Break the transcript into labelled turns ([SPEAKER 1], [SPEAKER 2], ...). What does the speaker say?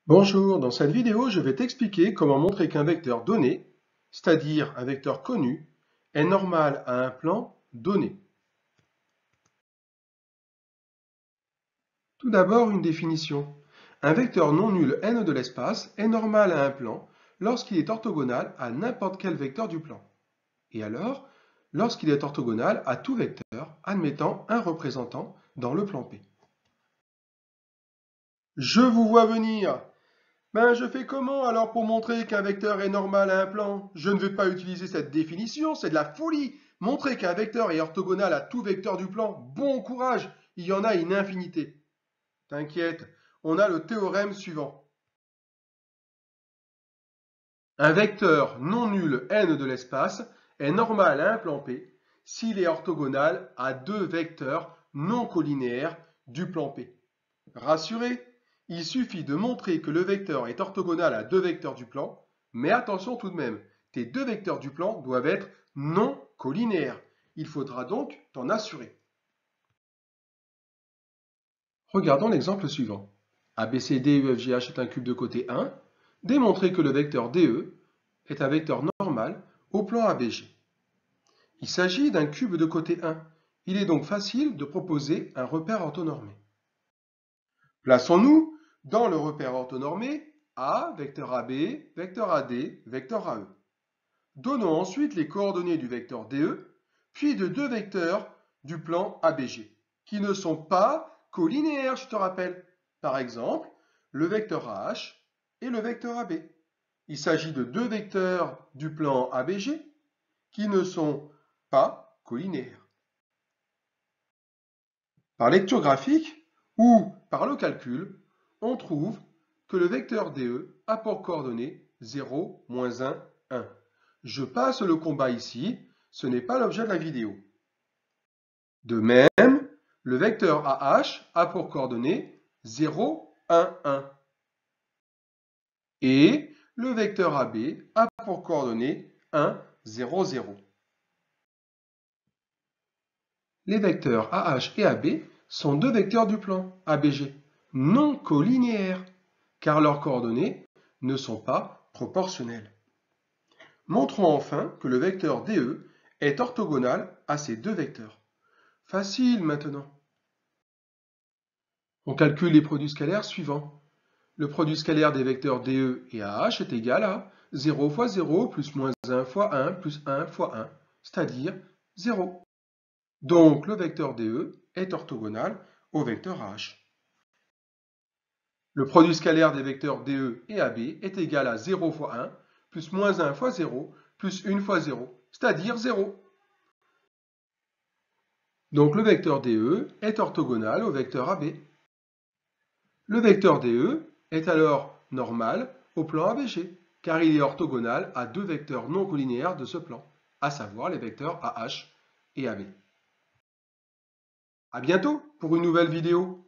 [SPEAKER 1] Bonjour, dans cette vidéo, je vais t'expliquer comment montrer qu'un vecteur donné, c'est-à-dire un vecteur connu, est normal à un plan donné. Tout d'abord, une définition. Un vecteur non nul n de l'espace est normal à un plan lorsqu'il est orthogonal à n'importe quel vecteur du plan. Et alors, lorsqu'il est orthogonal à tout vecteur admettant un représentant dans le plan P. Je vous vois venir! Ben, je fais comment alors pour montrer qu'un vecteur est normal à un plan? Je ne vais pas utiliser cette définition, c'est de la folie. Montrer qu'un vecteur est orthogonal à tout vecteur du plan, bon courage, il y en a une infinité. T'inquiète, on a le théorème suivant. Un vecteur non nul n de l'espace est normal à un plan P s'il est orthogonal à deux vecteurs non colinéaires du plan P. Rassuré, il suffit de montrer que le vecteur est orthogonal à deux vecteurs du plan, mais attention tout de même, tes deux vecteurs du plan doivent être non colinéaires. Il faudra donc t'en assurer. Regardons l'exemple suivant. ABCDEFGH est un cube de côté 1. Démontrez que le vecteur DE est un vecteur normal au plan ABG. Il s'agit d'un cube de côté 1. Il est donc facile de proposer un repère orthonormé. Plaçons-nous dans le repère orthonormé A, vecteur AB, vecteur AD, vecteur AE. Donnons ensuite les coordonnées du vecteur DE, puis de deux vecteurs du plan ABG, qui ne sont pas colinéaires, je te rappelle. Par exemple, le vecteur AH et le vecteur AB. Il s'agit de deux vecteurs du plan ABG qui ne sont pas colinéaires. Par lecture graphique ou par le calcul, on trouve que le vecteur DE a pour coordonnées 0, moins 1, 1. Je passe le combat ici, ce n'est pas l'objet de la vidéo. De même, le vecteur AH a pour coordonnées 0, 1, 1. Et le vecteur AB a pour coordonnées 1, 0, 0. Les vecteurs AH et AB sont deux vecteurs du plan ABG, non colinéaires, car leurs coordonnées ne sont pas proportionnelles. Montrons enfin que le vecteur DE est orthogonal à ces deux vecteurs. Facile maintenant. On calcule les produits scalaires suivants. Le produit scalaire des vecteurs DE et AH est égal à 0 fois 0 plus moins 1 fois 1 plus 1 fois 1, c'est-à-dire 0. Donc le vecteur DE est orthogonal au vecteur AH. Le produit scalaire des vecteurs DE et AB est égal à 0 fois 1 plus moins 1 fois 0 plus 1 fois 0, c'est-à-dire 0. Donc le vecteur DE est orthogonal au vecteur AB. Le vecteur DE est alors normal au plan ABG, car il est orthogonal à deux vecteurs non colinéaires de ce plan, à savoir les vecteurs AH et AB. À bientôt pour une nouvelle vidéo.